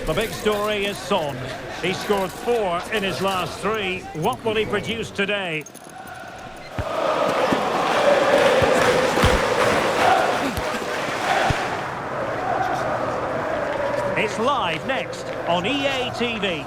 The big story is Son. He scored 4 in his last 3. What will he produce today? It's live next on EA TV.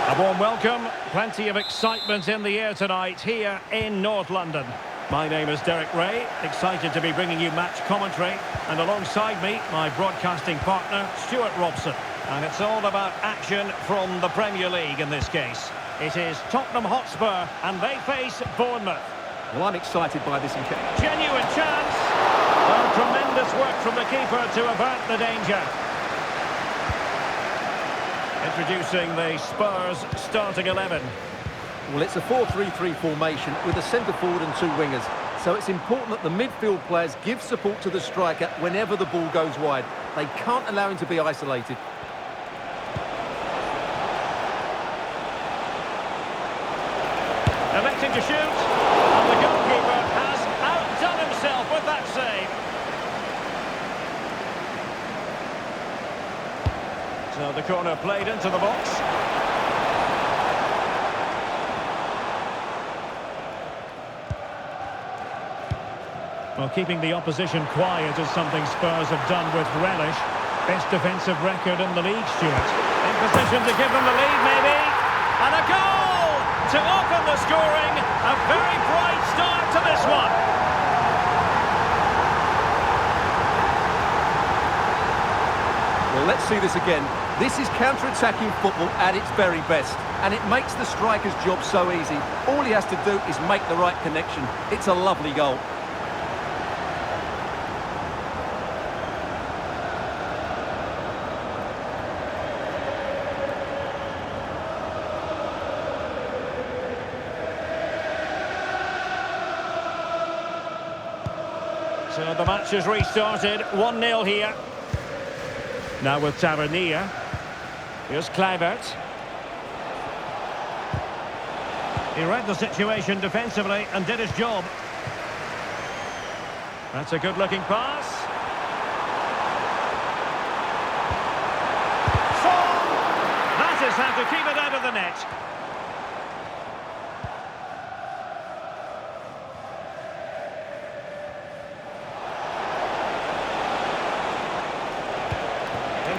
A warm welcome. Plenty of excitement in the air tonight here in North London. My name is Derek Ray, excited to be bringing you match commentary, and alongside me, my broadcasting partner, Stuart Robson. And it's all about action from the Premier League in this case. It is Tottenham Hotspur, and they face Bournemouth. Well, I'm excited by this encounter. Genuine chance! Well, tremendous work from the keeper to avert the danger. Introducing the Spurs starting 11. Well, it's a 4-3-3 formation with a centre forward and 2 wingers. So it's important that the midfield players give support to the striker whenever the ball goes wide. They can't allow him to be isolated. Electing to shoot, and the goalkeeper has outdone himself with that save. So the corner played into the box. Well, keeping the opposition quiet is something Spurs have done with relish. Best defensive record in the league, Stuart. In position to give them the lead, maybe. And a goal to open the scoring. A very bright start to this one. Well, let's see this again. This is counter-attacking football at its very best. And it makes the striker's job so easy. All he has to do is make the right connection. It's a lovely goal. So the match has restarted, 1-0 here. Now with Tavernier. Here's Kluivert. He read the situation defensively and did his job. That's a good-looking pass. Son! That is how to keep it out of the net.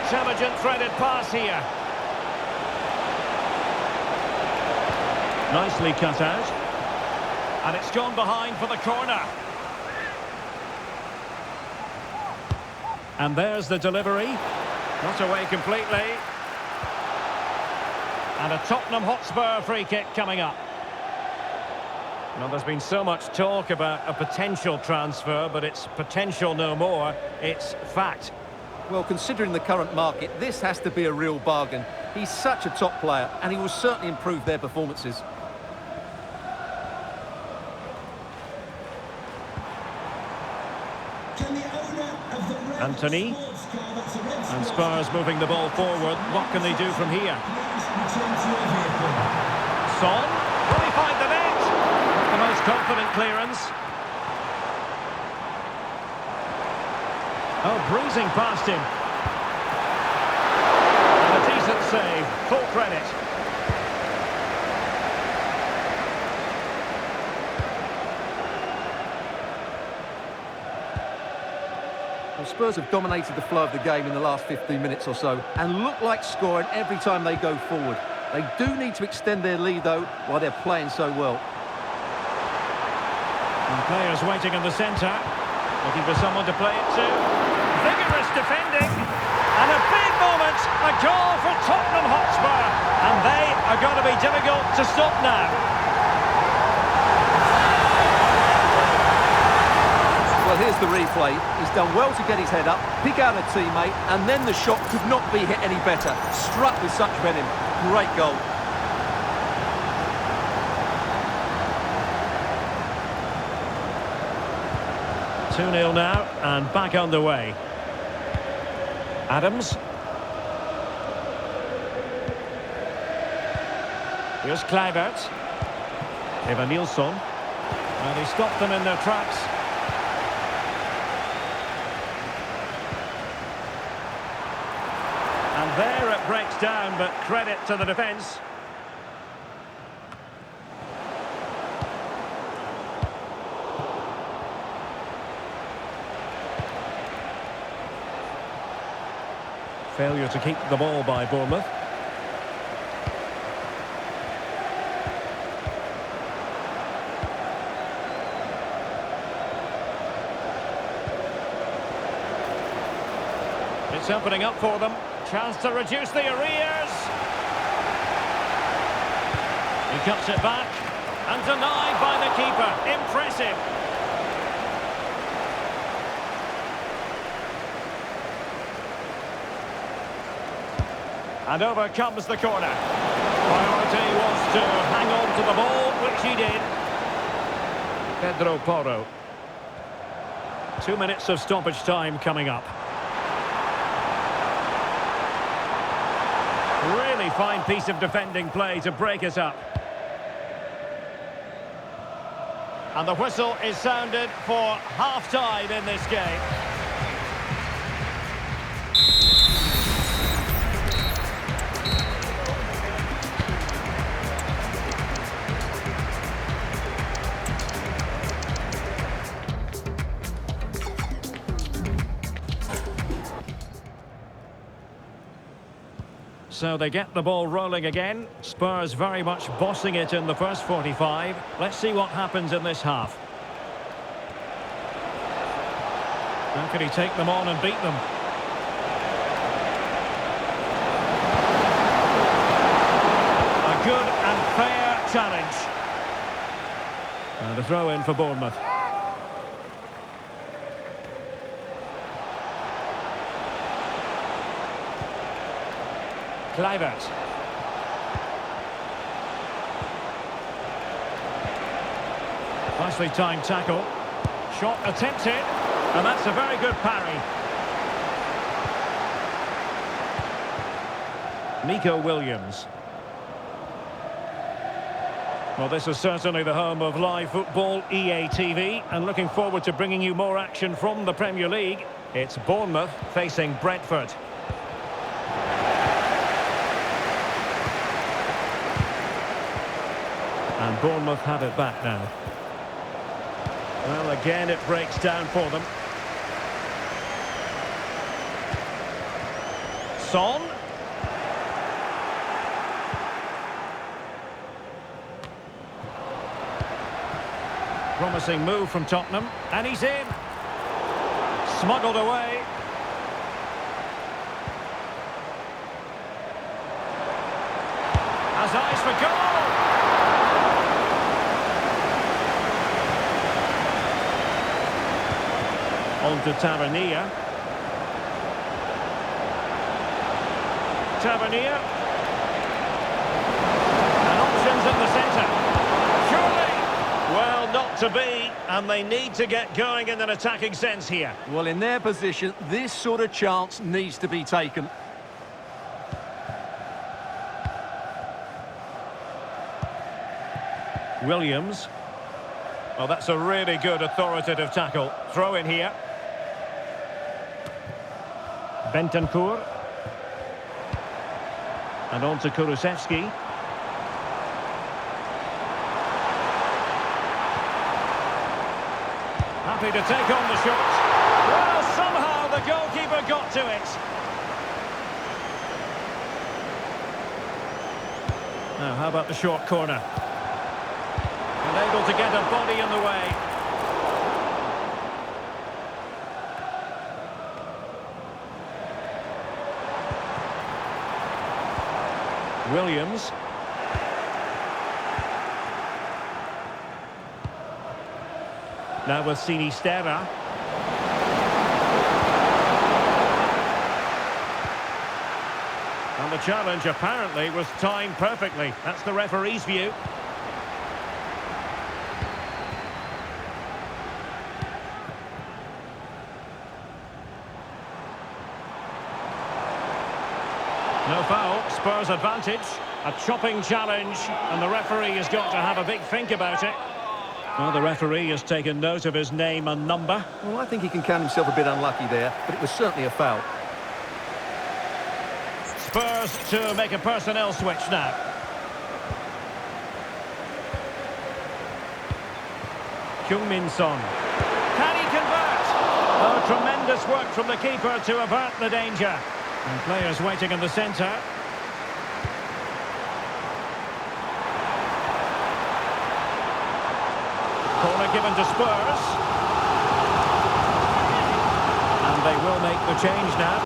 Intelligent threaded pass here. Nicely cut out. And it's gone behind for the corner. And there's the delivery. Not away completely. And a Tottenham Hotspur free kick coming up. Well, there's been so much talk about a potential transfer, but it's potential no more. It's fact. Well, considering the current market, this has to be a real bargain. He's such a top player, and he will certainly improve their performances. Anthony. And Spurs moving the ball forward. What can they do from here? Son. Will he find the net? The most confident clearance. Oh, breezing past him. And a decent save. Full credit. Well, Spurs have dominated the flow of the game in the last 15 minutes or so and look like scoring every time they go forward. They do need to extend their lead, though, while they're playing so well. And players waiting in the centre. Looking for someone to play it to. Vigorous defending, and a big moment, a goal for Tottenham Hotspur, and they are going to be difficult to stop now. Well, here's the replay. He's done well to get his head up, pick out a teammate, and then the shot could not be hit any better. Struck with such venom. Great goal. Two 2-0 now, and back underway. Adams. Here's Kluivert. Eva Nilsson. And he stopped them in their tracks. that breaks down, but credit to the defence. Failure to keep the ball by Bournemouth. It's opening up for them. Chance to reduce the arrears. He cuts it back. And denied by the keeper. Impressive. And over comes the corner. Priority was to hang on to the ball, which he did. Pedro Porro. 2 minutes of stoppage time coming up. Really fine piece of defending play to break us up. And the whistle is sounded for half-time in this game. So they get the ball rolling again. Spurs very much bossing it in the first 45. Let's see what happens in this half. How can he take them on and beat them? A good and fair challenge. And a throw in for Bournemouth. Kluivert. Nicely timed tackle. Shot attempted, and that's a very good parry. Nico Williams. Well, this is certainly the home of live football, EA TV, and looking forward to bringing you more action from the Premier League. It's Bournemouth facing Brentford. And Bournemouth have it back now. Well, again, it breaks down for them. Son. Promising move from Tottenham. And he's in. Smuggled away. Has eyes for goal. On to Tavernier. Tavernier. And options in the centre. Surely! Well, not to be, and they need to get going in an attacking sense here. Well, in their position, this sort of chance needs to be taken. Williams. Well, that's a really good authoritative tackle. Throw in here. Bentancur. And on to Kulusevski. Happy to take on the shot. Well, somehow the goalkeeper got to it. Now, how about the short corner? And able to get a body in the way. Williams. Now with Sinisterra. And the challenge apparently was timed perfectly. That's the referee's view. No foul, Spurs advantage. A chopping challenge, and the referee has got to have a big think about it. Well, the referee has taken note of his name and number. Well, I think he can count himself a bit unlucky there, but it was certainly a foul. Spurs to make a personnel switch now. Heung-min Son. Can he convert? Oh, tremendous work from the keeper to avert the danger. And players waiting in the centre. Corner given to Spurs. And they will make the change now.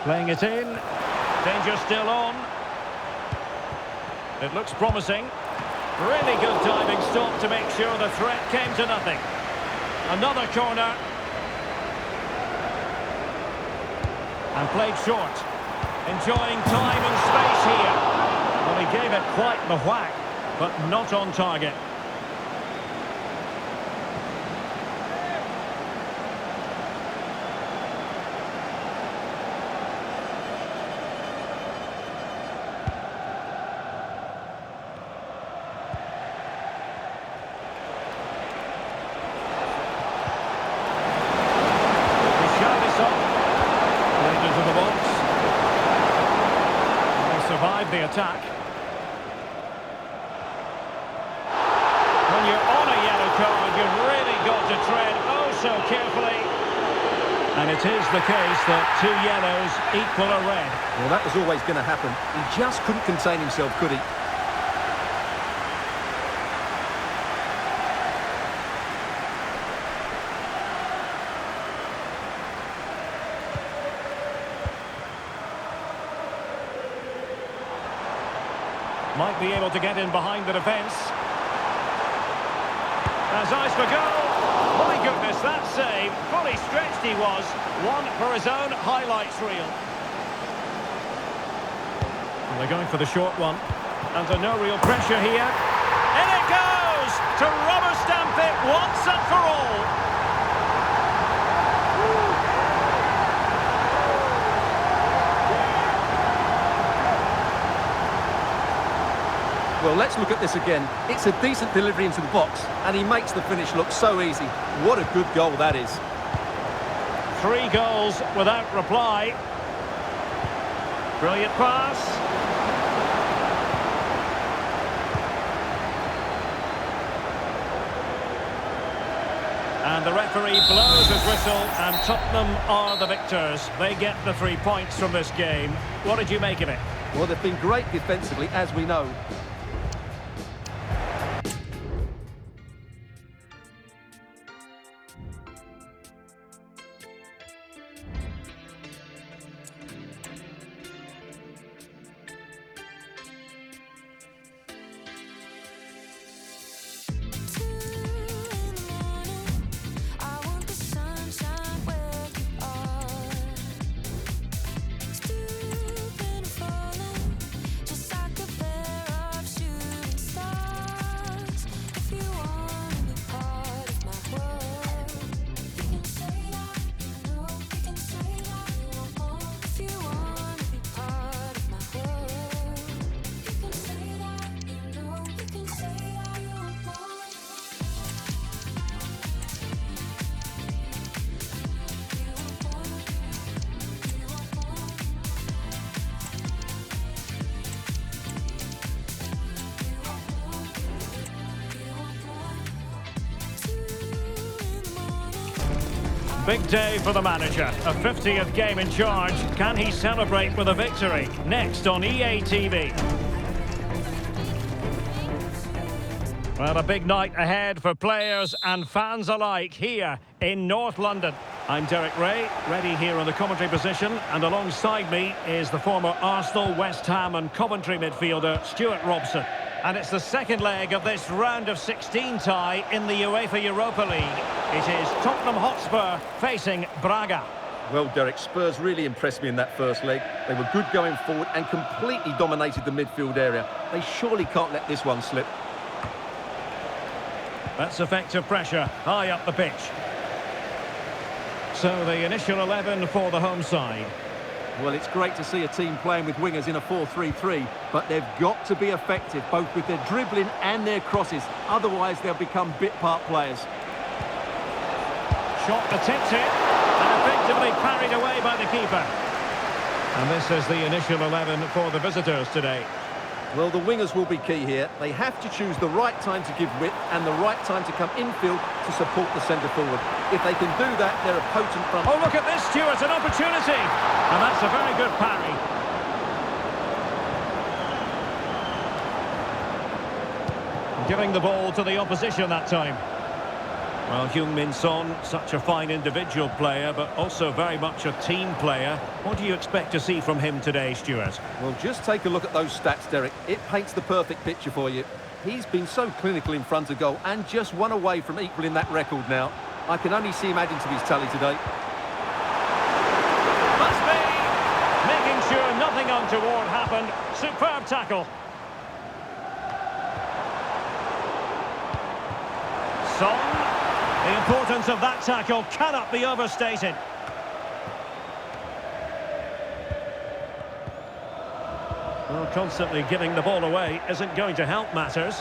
Playing it in. Danger still on. It looks promising. Really good diving stop to make sure the threat came to nothing. Another corner. And played short. Enjoying time and space here. Well, he gave it quite the whack, but not on target. Survived the attack. When you're on a yellow card, you've really got to tread oh so carefully. And it is the case that 2 yellows equal a red. Well, that was always going to happen. He just couldn't contain himself, could he? Might be able to get in behind the defence. There's eyes for goal. My goodness, that save. Fully stretched he was. One for his own highlights reel. And they're going for the short one. Under no real pressure here. In it goes! To rubber stamp it once and for all. Well, let's look at this again. It's a decent delivery into the box, and he makes the finish look so easy. What a good goal that is. 3 goals without reply. Brilliant pass. And the referee blows his whistle, and Tottenham are the victors. They get the 3 points from this game. What did you make of it? Well, they've been great defensively, as we know. Big day for the manager. A 50th game in charge. Can he celebrate with a victory? Next on EA TV. Well, a big night ahead for players and fans alike here in North London. I'm Derek Ray, ready here in the commentary position, and alongside me is the former Arsenal, West Ham and Coventry midfielder Stuart Robson. And it's the second leg of this round of 16 tie in the UEFA Europa League. It is Tottenham Hotspur facing Braga. Well, Derek, Spurs really impressed me in that first leg. They were good going forward and completely dominated the midfield area. They surely can't let this one slip. That's effective pressure, high up the pitch. So the initial 11 for the home side. Well, it's great to see a team playing with wingers in a 4-3-3, but they've got to be effective, both with their dribbling and their crosses. Otherwise, they'll become bit-part players. Shot attempts it, and effectively parried away by the keeper. And this is the initial 11 for the visitors today. Well, the wingers will be key here. They have to choose the right time to give width and the right time to come infield to support the centre-forward. If they can do that, they're a potent front. Oh, look at this, Stuart, an opportunity! And that's a very good parry. Giving the ball to the opposition that time. Well, Heung-min Son, such a fine individual player, but also very much a team player. What do you expect to see from him today, Stuart? Well, just take a look at those stats, Derek. It paints the perfect picture for you. He's been so clinical in front of goal and just one away from equaling that record now. I can only see him adding to his tally today. Must be! Making sure nothing untoward happened. Superb tackle. Son. The importance of that tackle cannot be overstated. Well, constantly giving the ball away isn't going to help matters.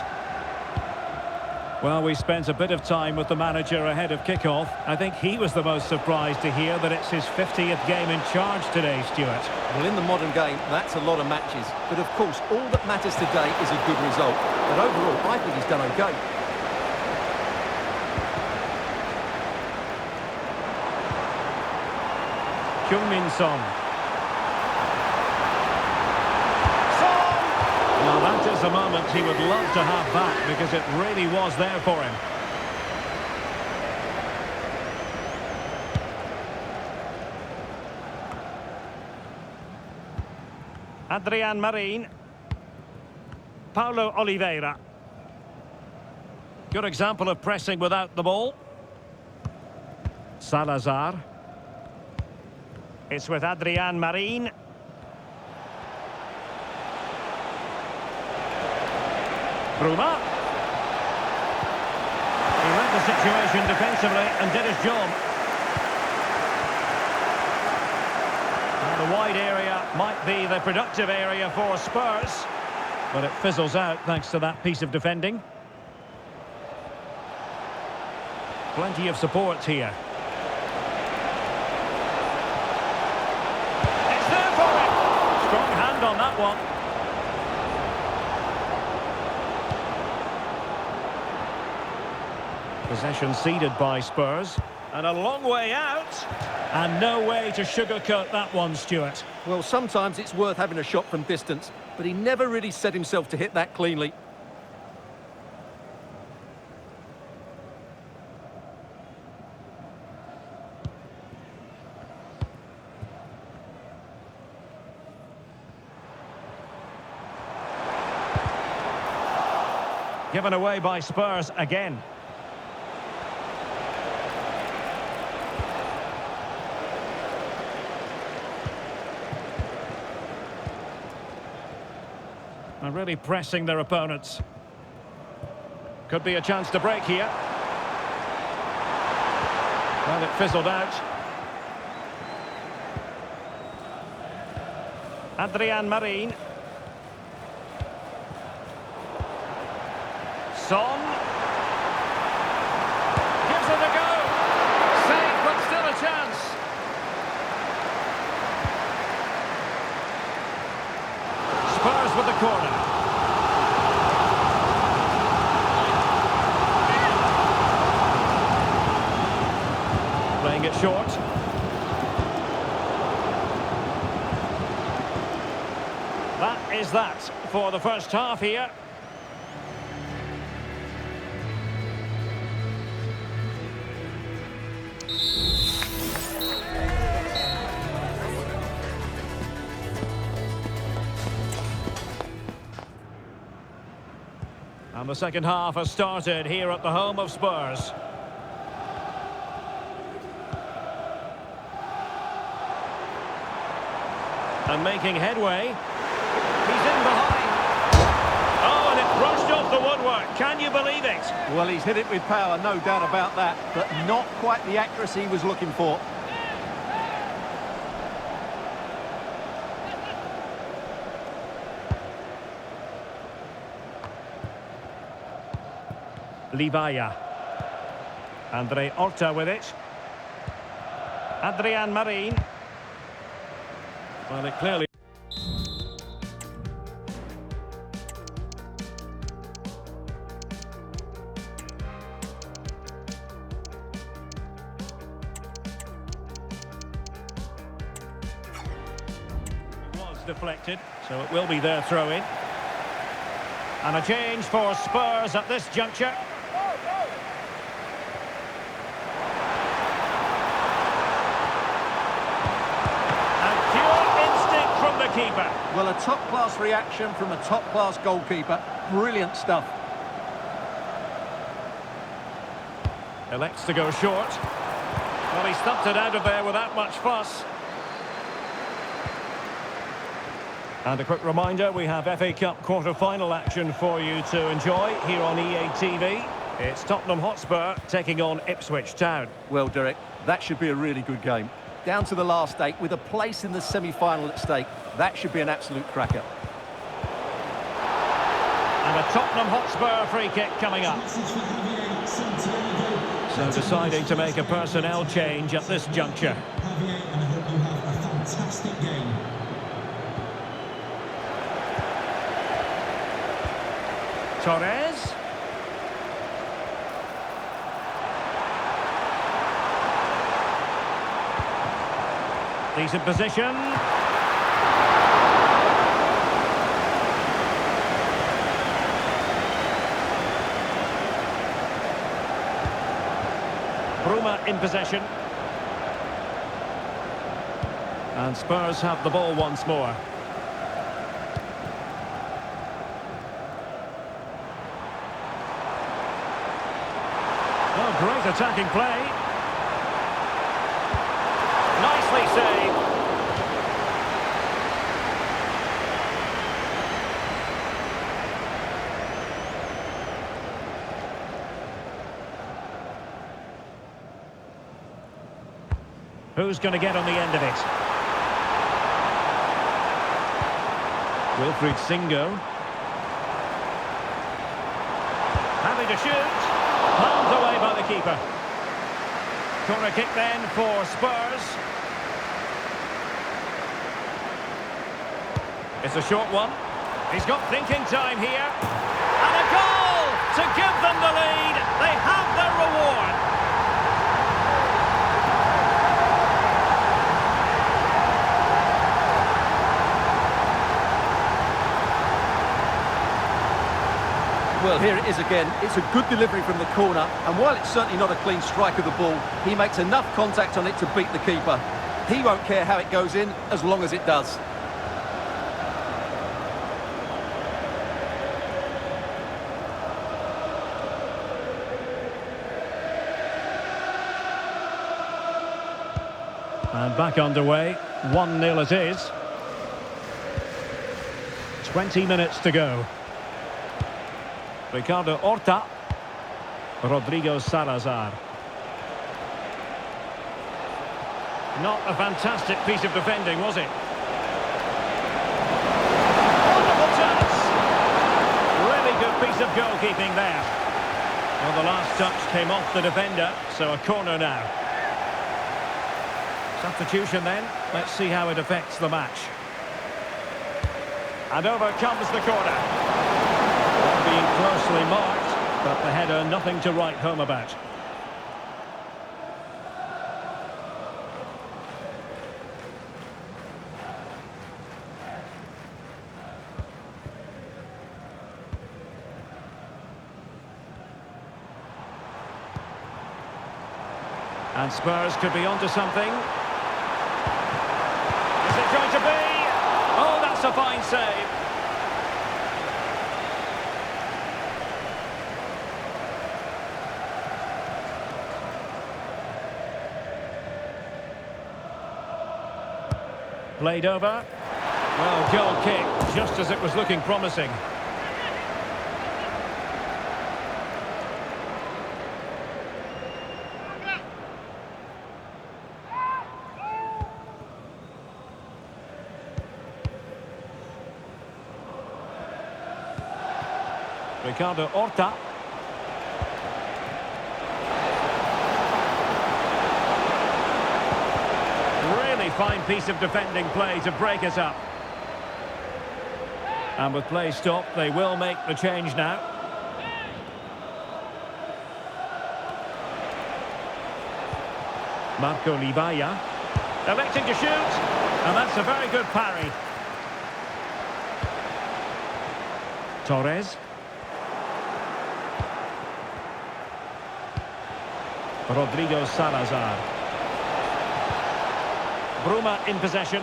Well, we spent a bit of time with the manager ahead of kickoff. I think he was the most surprised to hear that it's his 50th game in charge today, Stuart. Well, in the modern game, that's a lot of matches. But of course, all that matters today is a good result. But overall, I think he's done okay. Heung-min Son. Son! Now that is a moment he would love to have back because it really was there for him. Adrian Marin. Paulo Oliveira. Good example of pressing without the ball. Salazar. It's with Adrian Marin. Bruma. He read the situation defensively and did his job. Now the wide area might be the productive area for Spurs, but it fizzles out thanks to that piece of defending. Plenty of support here. On that one. Possession ceded by Spurs. And a long way out. And no way to sugarcoat that one, Stuart. Well, sometimes it's worth having a shot from distance, but he never really set himself to hit that cleanly. Given away by Spurs again. And really pressing their opponents. Could be a chance to break here. Well, it fizzled out. Adrian Marin. Son. Gives it a go. Save, but still a chance. Spurs with the corner. Playing it short. That is that for the first half here. And the second half has started here at the home of Spurs. And making headway. He's in behind. Oh, and it brushed off the woodwork. Can you believe it? Well, he's hit it with power, no doubt about that, but not quite the accuracy he was looking for. Livaya. Andre Orta with it. Adrian Marin. Well, it clearly... It was deflected, so it will be their throw-in. And a change for Spurs at this juncture. Keeper. Well, a top-class reaction from a top-class goalkeeper. Brilliant stuff. Elects to go short. Well, he stumped it out of there without much fuss. And a quick reminder, we have FA Cup quarter-final action for you to enjoy here on EA TV. It's Tottenham Hotspur taking on Ipswich Town. Well, Derek, that should be a really good game. Down to the last 8 with a place in the semi-final at stake. That should be an absolute cracker. And a Tottenham Hotspur free kick coming up. So deciding to make a personnel change at this juncture. And I hope you have a fantastic game. Torres. Decent position. Bruma in possession. And Spurs have the ball once more. Oh, great attacking play. Nicely saved. Who's going to get on the end of it? Wilfried Singo. Having to shoot. Palmed away by the keeper. Corner kick then for Spurs. It's a short one. He's got thinking time here. And a goal to give them the lead. They have their reward. Well, here it is again. It's a good delivery from the corner, and while it's certainly not a clean strike of the ball, he makes enough contact on it to beat the keeper. He won't care how it goes in, as long as it does. And back underway, 1-0 it is. 20 minutes to go. Ricardo Horta. Rodrigo Salazar. Not a fantastic piece of defending, was it? Wonderful chance. Really good piece of goalkeeping there. Well, the last touch came off the defender, so a corner now. Substitution then. Let's see how it affects the match. And over comes the corner. Being closely marked, but the header nothing to write home about. And Spurs could be onto something. Is it going to be? Oh, that's a fine save. Played over. Well, goal kick, just as it was looking promising. Ricardo Horta. Really fine piece of defending play to break us up. And with play stopped, they will make the change now. Marco Livaya. Electing to shoot. And that's a very good parry. Torres. Rodrigo Salazar. Bruma in possession.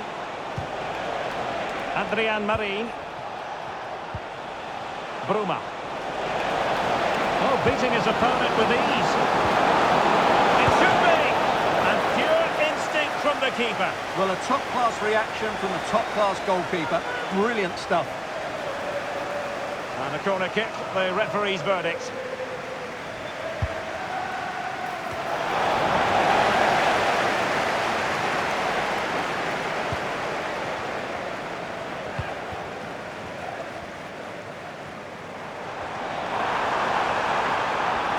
Adrian Marin. Bruma. Oh, beating his opponent with ease. It should be! And pure instinct from the keeper. Well, a top-class reaction from the top-class goalkeeper. Brilliant stuff. And a corner kick, the referee's verdict.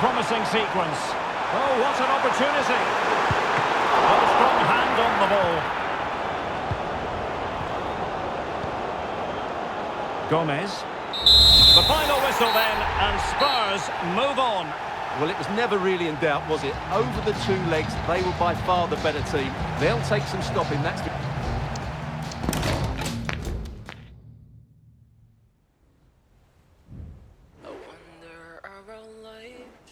Promising sequence. Oh, what an opportunity. A strong hand on the ball. Gomez. The final whistle then, and Spurs move on. Well, it was never really in doubt, was it? Over the two legs, they were by far the better team. They'll take some stopping, that's the...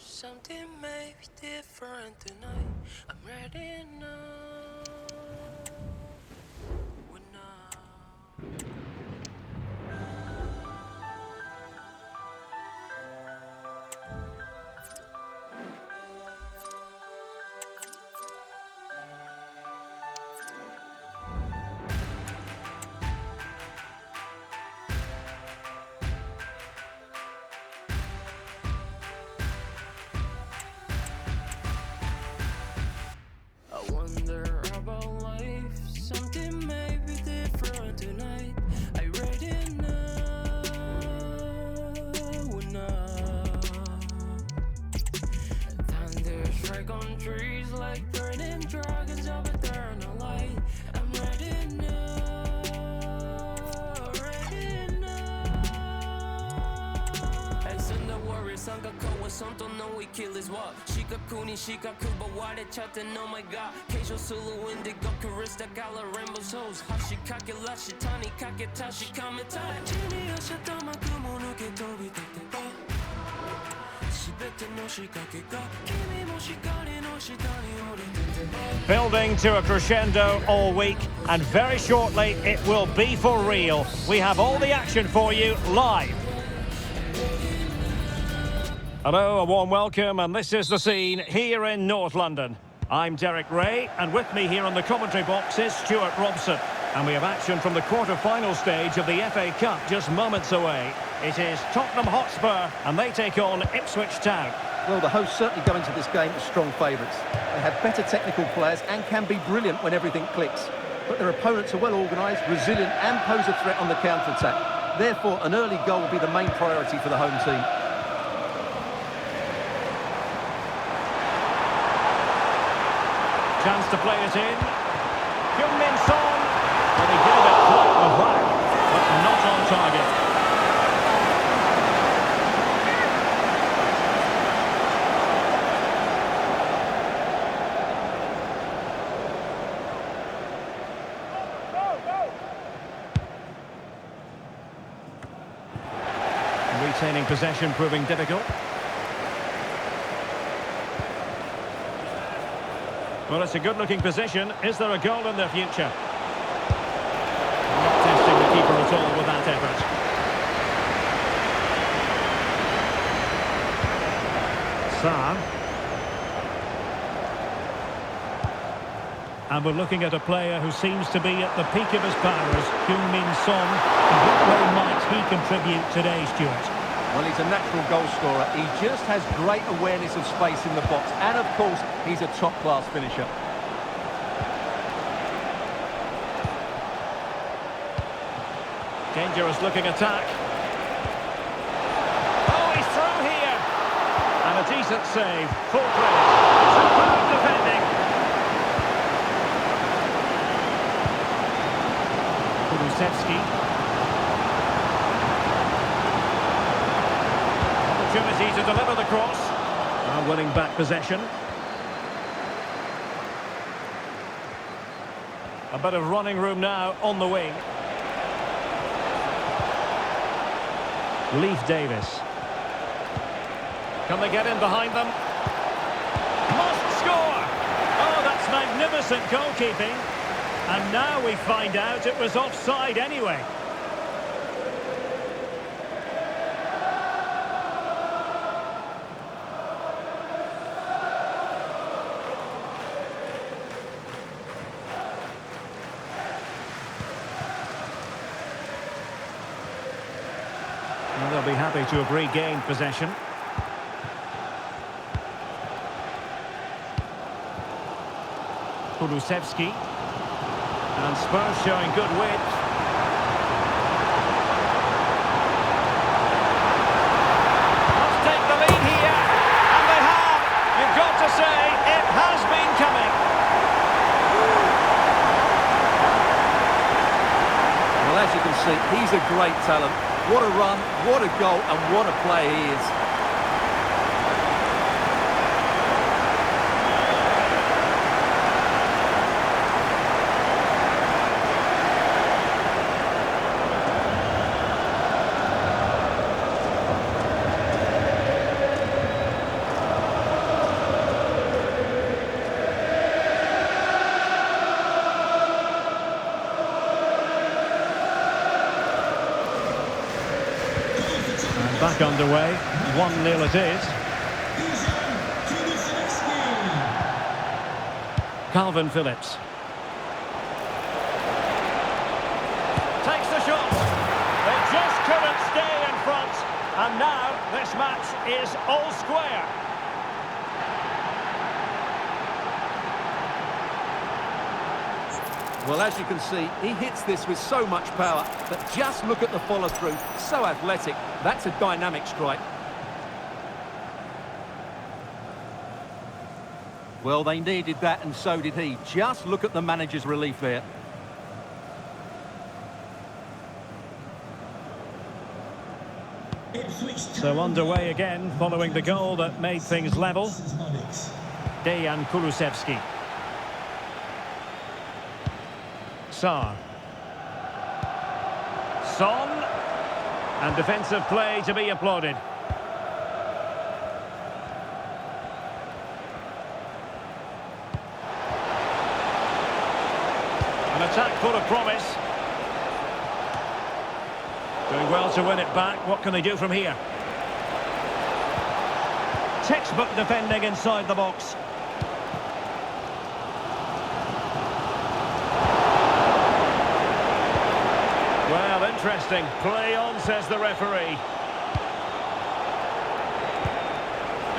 Something may be different tonight. I'm ready now. We're now. I wonder about life. Something may be different tonight. I read it now. Thunder strike on trees like burning dragons of eternal light. I'm ready now. Ready now. As in the warrior, Sangako was something no we kill is what. Shikakuni, Shikaku, but why they chatting? Oh my god. Keisho Sulu, Indigo, Karista, Gala, Rainbow Souls. Hashikake, Lashitani, Kaketashi, Kametai. Jini, Ashatama, Kumo, Nuke, Tobi, Tete, Shibete no Shikake, Kimi, Moshikari, no Shitani, Ori, Building to a crescendo all week, and very shortly it will be for real. We have all the action for you live. Hello, a warm welcome, and this is the scene here in North London. I'm Derek Ray, and with me here on the commentary box is Stuart Robson. And we have action from the quarter-final stage of the FA Cup just moments away. It is Tottenham Hotspur, and they take on Ipswich Town. Well, the hosts certainly go into this game as strong favourites. They have better technical players and can be brilliant when everything clicks. But their opponents are well organised, resilient and pose a threat on the counter-attack. Therefore, an early goal will be the main priority for the home team. Chance to play it in. Heung-min Son. Well, he gave it quite a whack, but not on target. Retaining possession proving difficult. Well, it's a good-looking position. Is there a goal in their future? Not testing the keeper at all with that effort. Sarr. And we're looking at a player who seems to be at the peak of his powers, Heung-min Son. In what way might he contribute today, Stuart? Well, he's a natural goal scorer. He just has great awareness of space in the box. And, of course, he's a top-class finisher. Dangerous-looking attack. Oh, he's through here! And a decent save. Full credit. Superb defending. Kulusevski. Opportunity to deliver the cross. Now winning back possession. A bit of running room now on the wing. Leif Davis. Can they get in behind them? Must score! Oh, that's magnificent goalkeeping. And now we find out it was offside anyway. And they'll be happy to have regained possession. Kulusevski. And Spurs showing good width. Must take the lead here. And they have. You've got to say, it has been coming. Well, as you can see, he's a great talent. What a run, what a goal, and what a player he is. Back underway, 1-0 it is. Calvin Phillips. Takes the shot. They just couldn't stay in front. And now this match is all square. Well, as you can see, he hits this with so much power, but just look at the follow-through. So athletic. That's a dynamic strike. Well, they needed that, and so did he. Just look at the manager's relief there. So underway again, following the goal that made things level. Dejan Kulusevski. Son. And defensive play to be applauded. An attack full of promise. Doing well to win it back. What can they do from here? Textbook defending inside the box. Well, interesting. Play on, says the referee.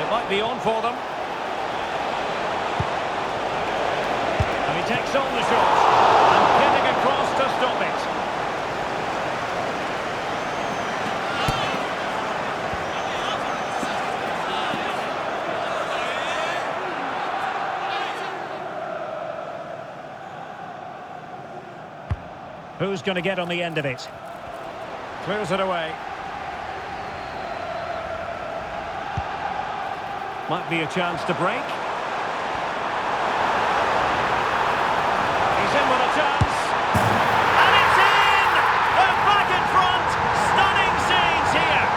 It might be on for them. And he takes on the shot. And getting across to stop it. Who's going to get on the end of it? Clears it away. Might be a chance to break. He's in with a chance. And it's in! They're back in front! Stunning scenes here!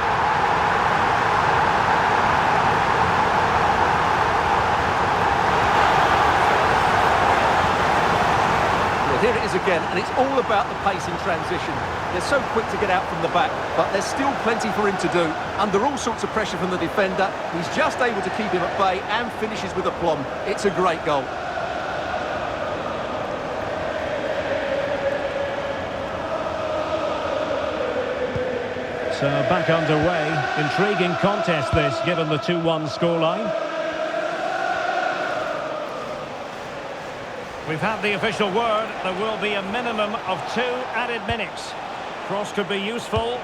Well, here it is again, and it's all about the pace in transition. They're so quick to get out from the back, but there's still plenty for him to do. Under all sorts of pressure from the defender, he's just able to keep him at bay and finishes with aplomb. It's a great goal. So back underway. Intriguing contest this, given the 2-1 scoreline. We've had the official word. There will be a minimum of 2 added minutes. Cross could be useful.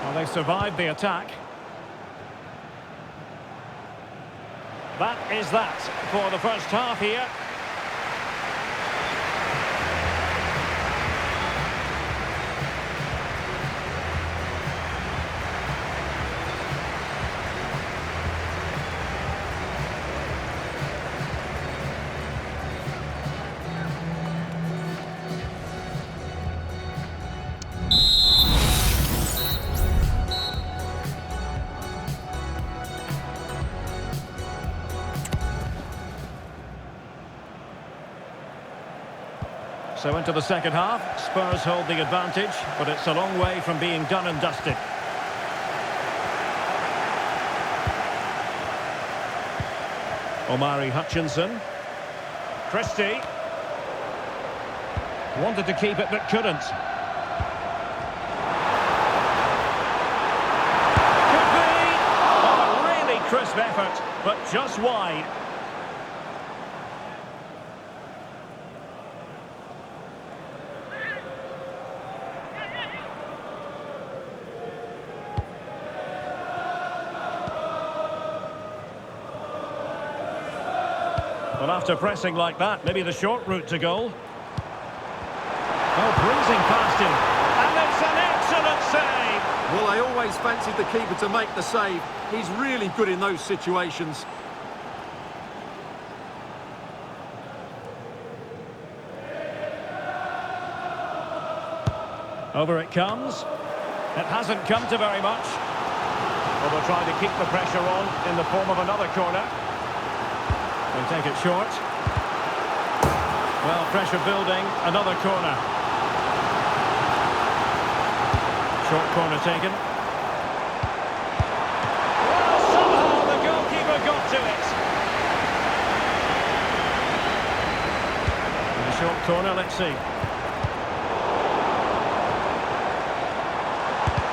Well, they survived the attack. That is that for the first half here. So into the second half, Spurs hold the advantage, but it's a long way from being done and dusted. Omari Hutchinson. Christie. Wanted to keep it but couldn't. Could be! Oh, a really crisp effort, but just wide. Well, after pressing like that, maybe the short route to goal. Oh, breezing past him. And it's an excellent save. Well, I always fancied the keeper to make the save. He's really good in those situations. Over it comes. It hasn't come to very much. Well, they'll try to keep the pressure on in the form of another corner. They take it short. Well, pressure building, another corner. Short corner taken. Well, somehow the goalkeeper got to it. And a short corner, let's see.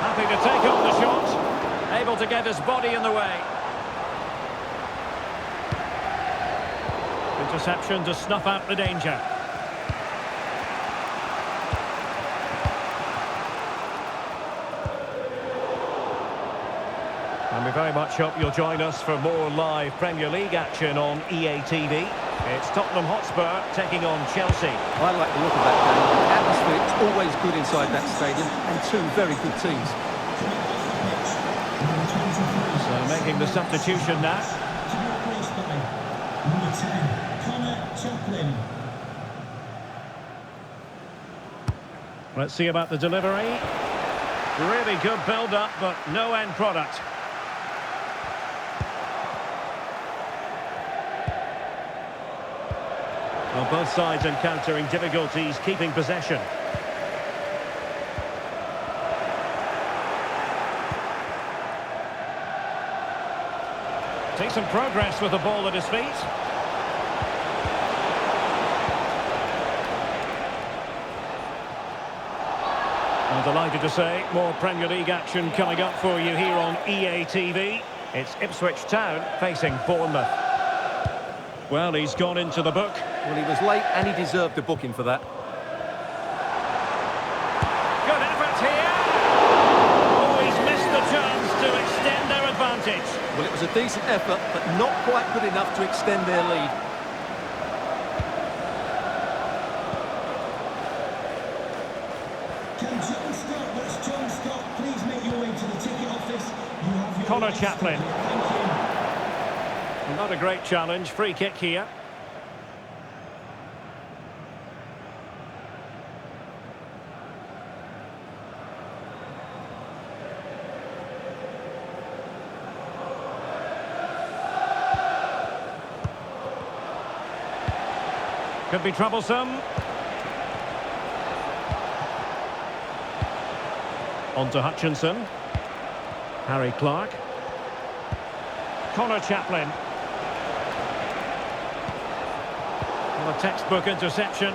Happy to take on the shot. Able to get his body in the way. Interception to snuff out the danger. And we very much hope you'll join us for more live Premier League action on EA TV. It's Tottenham Hotspur taking on Chelsea. I like the look of that game. The atmosphere is always good inside that stadium, and 2 very good teams. So making the substitution now. Number 10. Chaplin. Let's see about the delivery. Really good build-up, but no end product. Well, both sides encountering difficulties keeping possession. Decent progress with the ball at his feet. I'm delighted to say more Premier League action coming up for you here on EA TV. It's Ipswich Town facing Bournemouth. Well, he's gone into the book. Well, he was late and he deserved a booking for that. Good effort here. Oh, he's missed the chance to extend their advantage. Well, it was a decent effort, but not quite good enough to extend their lead. Can John Scott, that's John Scott, please make your way to the ticket office. You have your Connor rights. Chaplin. Thank you. Not a great challenge. Free kick here. Could be troublesome. On to Hutchinson. Harry Clark. Connor Chaplin. Well, a textbook interception.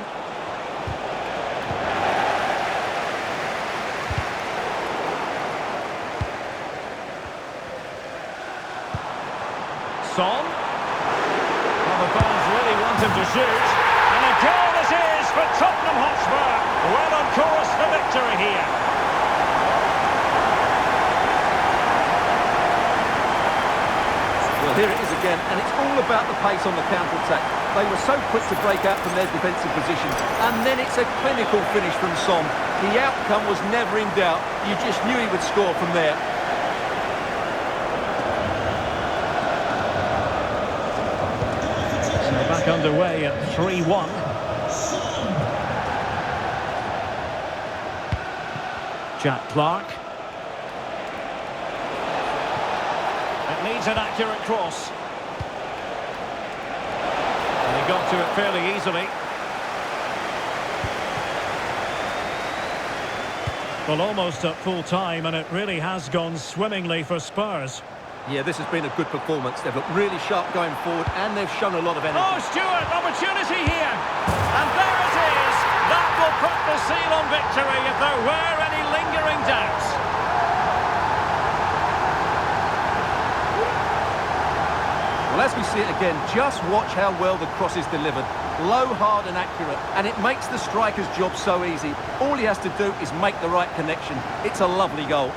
Son. Well, the fans really want him to shoot. And a goal this is for Tottenham Hotspur. Well on course for victory here. Well, here it is again, and it's all about the pace on the counter-attack. They were so quick to break out from their defensive position, and then it's a clinical finish from Son. The outcome was never in doubt. You just knew he would score from there. So back underway at 3-1. Jack Clark. It needs an accurate cross. And he got to it fairly easily. Well, almost at full time, and it really has gone swimmingly for Spurs. Yeah, this has been a good performance. They've looked really sharp going forward, and they've shown a lot of energy. Oh, Stewart, opportunity here. And there it is. That will put the seal on victory if there were any lingering doubts. Well, as we see it again, just watch how well the cross is delivered. Low, hard and accurate, and it makes the striker's job so easy. All he has to do is make the right connection. It's a lovely goal.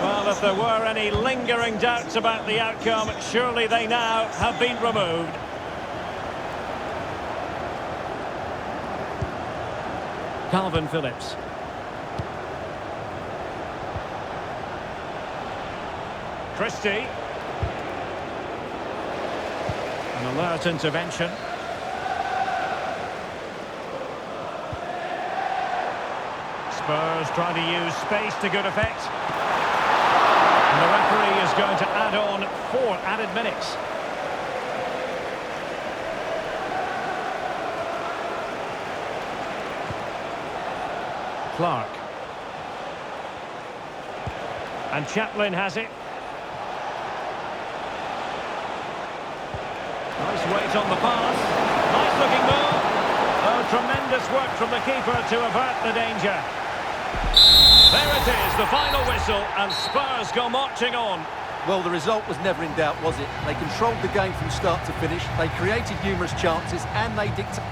Well, if there were any lingering doubts about the outcome, surely they now have been removed. Calvin Phillips. Christie. An alert intervention. Spurs trying to use space to good effect. And the referee is going to add on 4 added minutes. Clark. And Chaplin has it. Nice weight on the pass. Nice looking move. Oh, tremendous work from the keeper to avert the danger. There it is, the final whistle, and Spurs go marching on. Well, the result was never in doubt, was it? They controlled the game from start to finish. They created numerous chances, and they dictated.